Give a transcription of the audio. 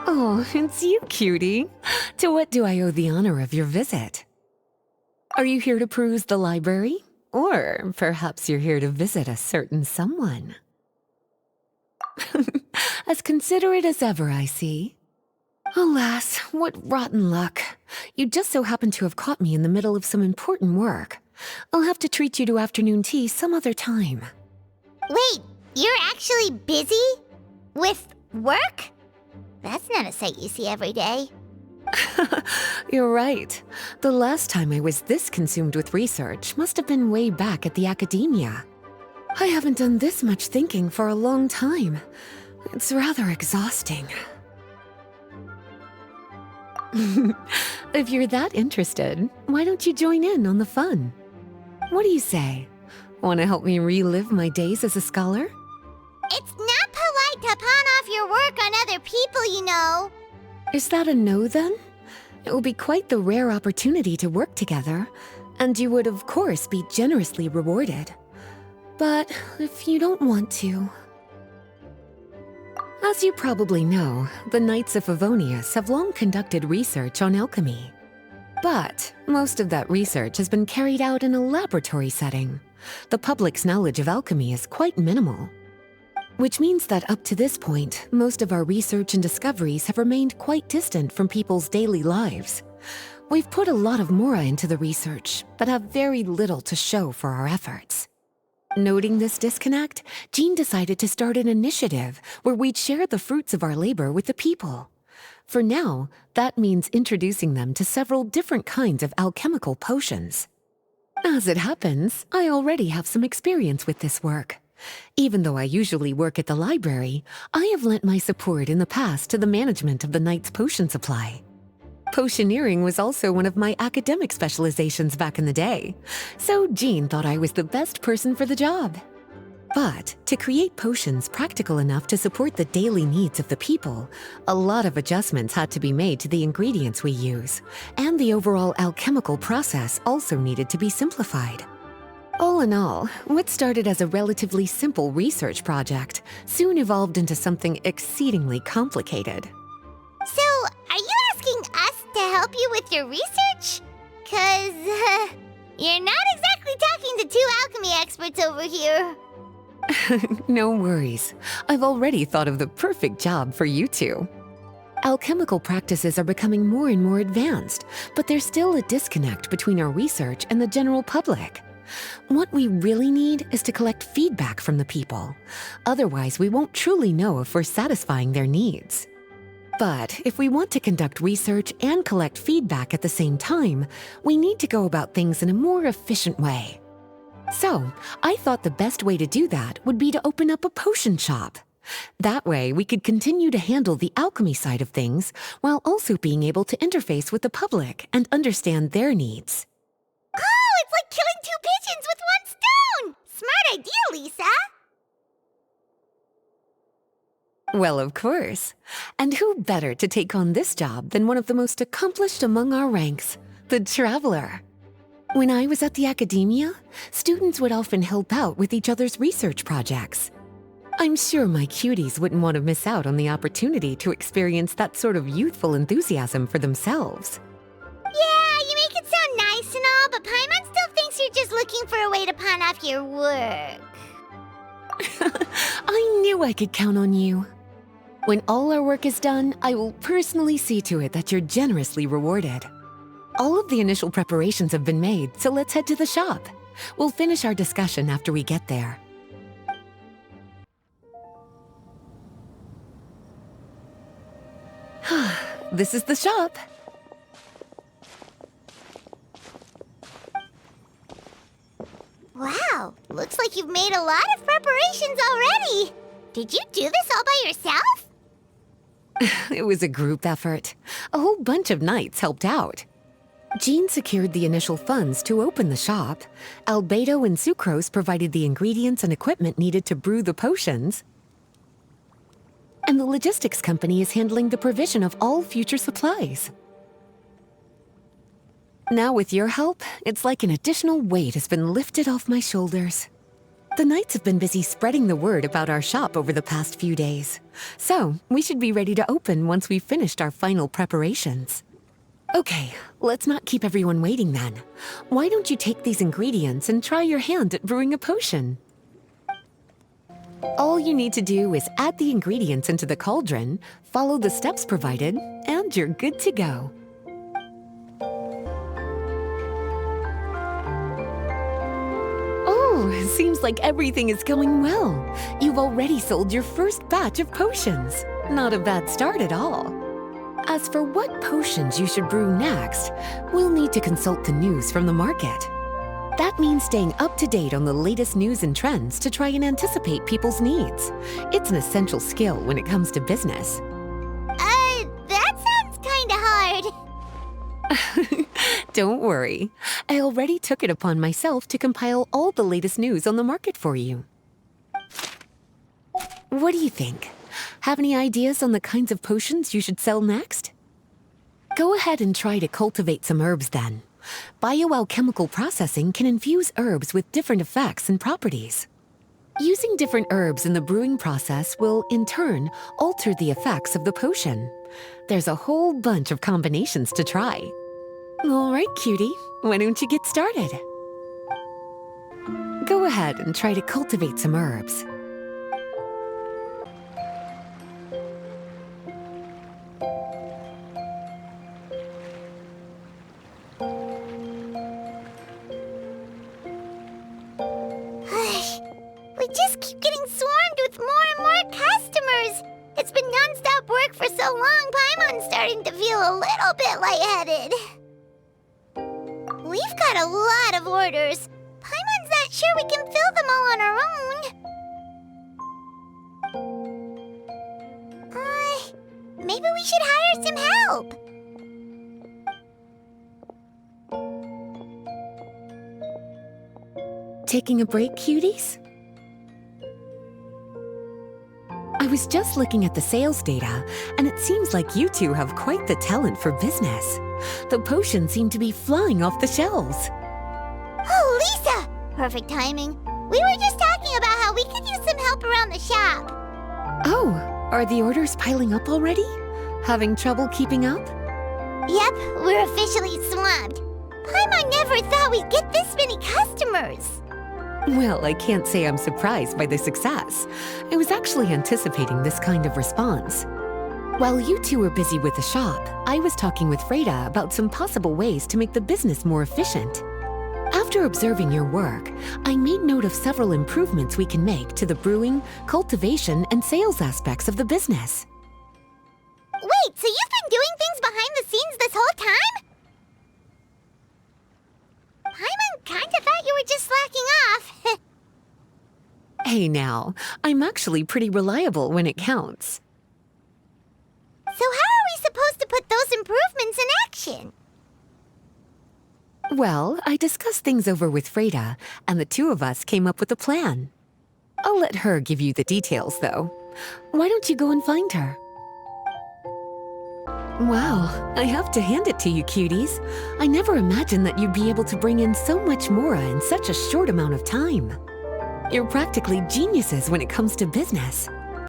Oh, it's you, cutie. To what do I owe the honor of your visit? Are you here to peruse the library? Or perhaps you're here to visit a certain someone? As considerate as ever, I see. Alas, what rotten luck. You just so happen to have caught me in the middle of some important work. I'll have to treat you to afternoon tea some other time. Wait, you're actually busy? With work? That's not a sight you see every day. You're right. The last time I was this consumed with research must have been way back at the academia. I haven't done this much thinking for a long time. It's rather exhausting. If you're that interested, why don't you join in on the fun? What do you say? Want to help me relive my days as a scholar? It's not polite to pawn off your work on other people, you know. Is that a no, then? It will be quite the rare opportunity to work together, and you would, of course, be generously rewarded. But if you don't want to... As you probably know, the Knights of Favonius have long conducted research on alchemy. But most of that research has been carried out in a laboratory setting. The public's knowledge of alchemy is quite minimal. Which means that up to this point, most of our research and discoveries have remained quite distant from people's daily lives. We've put a lot of mora into the research, but have very little to show for our efforts. Noting this disconnect, Jean decided to start an initiative where we'd share the fruits of our labor with the people. For now, that means introducing them to several different kinds of alchemical potions. As it happens, I already have some experience with this work. Even though I usually work at the library, I have lent my support in the past to the management of the Knight's potion supply. Potioneering was also one of my academic specializations back in the day, so Jean thought I was the best person for the job. But to create potions practical enough to support the daily needs of the people, a lot of adjustments had to be made to the ingredients we use, and the overall alchemical process also needed to be simplified. All in all, what started as a relatively simple research project soon evolved into something exceedingly complicated. So, are you asking us to help you with your research? 'Cause, you're not exactly talking to two alchemy experts over here. No worries. I've already thought of the perfect job for you two. Alchemical practices are becoming more and more advanced, but there's still a disconnect between our research and the general public. What we really need is to collect feedback from the people. Otherwise, we won't truly know if we're satisfying their needs. But if we want to conduct research and collect feedback at the same time, we need to go about things in a more efficient way. So, I thought the best way to do that would be to open up a potion shop. That way, we could continue to handle the alchemy side of things while also being able to interface with the public and understand their needs. Oh, it's like killing two pigeons with one stone! Smart idea, Lisa! Well, of course. And who better to take on this job than one of the most accomplished among our ranks, the Traveler? When I was at the academia, students would often help out with each other's research projects. I'm sure my cuties wouldn't want to miss out on the opportunity to experience that sort of youthful enthusiasm for themselves. Yeah, you make it sound nice and all, but Paimon still thinks you're just looking for a way to pawn off your work. I knew I could count on you. When all our work is done, I will personally see to it that you're generously rewarded. All of the initial preparations have been made, so let's head to the shop. We'll finish our discussion after we get there. This is the shop. Wow, looks like you've made a lot of preparations already. Did you do this all by yourself? It was a group effort. A whole bunch of knights helped out. Jean secured the initial funds to open the shop. Albedo and Sucrose provided the ingredients and equipment needed to brew the potions. And the logistics company is handling the provision of all future supplies. Now with your help, it's like an additional weight has been lifted off my shoulders. The Knights have been busy spreading the word about our shop over the past few days. So, we should be ready to open once we've finished our final preparations. Okay, let's not keep everyone waiting then. Why don't you take these ingredients and try your hand at brewing a potion? All you need to do is add the ingredients into the cauldron, follow the steps provided, and you're good to go. Oh, seems like everything is going well. You've already sold your first batch of potions. Not a bad start at all. As for what potions you should brew next, we'll need to consult the news from the market. That means staying up to date on the latest news and trends to try and anticipate people's needs. It's an essential skill when it comes to business. That sounds kinda hard. Don't worry. I already took it upon myself to compile all the latest news on the market for you. What do you think? Have any ideas on the kinds of potions you should sell next? Go ahead and try to cultivate some herbs then. Bioalchemical processing can infuse herbs with different effects and properties. Using different herbs in the brewing process will, in turn, alter the effects of the potion. There's a whole bunch of combinations to try. All right, cutie, why don't you get started? Go ahead and try to cultivate some herbs. We just keep getting swarmed with more and more customers. It's been non-stop work for so long, Paimon's starting to feel a little bit lightheaded. We've got a lot of orders. Paimon's not sure we can fill them all on our own. Maybe we should hire some help. Taking a break, cuties? I was just looking at the sales data, and it seems like you two have quite the talent for business. The potions seem to be flying off the shelves. Oh, Lisa! Perfect timing. We were just talking about how we could use some help around the shop. Oh, are the orders piling up already? Having trouble keeping up? Yep, we're officially swamped. Paimon never thought we'd get this many customers. Well, I can't say I'm surprised by the success. I was actually anticipating this kind of response. While you two were busy with the shop, I was talking with Freda about some possible ways to make the business more efficient. After observing your work, I made note of several improvements we can make to the brewing, cultivation, and sales aspects of the business. Wait, so you've been doing things behind the scenes this whole time? Paimon kinda thought you were just slacking off. Hey now, I'm actually pretty reliable when it counts. So how are we supposed to put those improvements in action? Well, I discussed things over with Freda, and the two of us came up with a plan. I'll let her give you the details, though. Why don't you go and find her? Wow, I have to hand it to you, cuties. I never imagined that you'd be able to bring in so much mora in such a short amount of time. You're practically geniuses when it comes to business.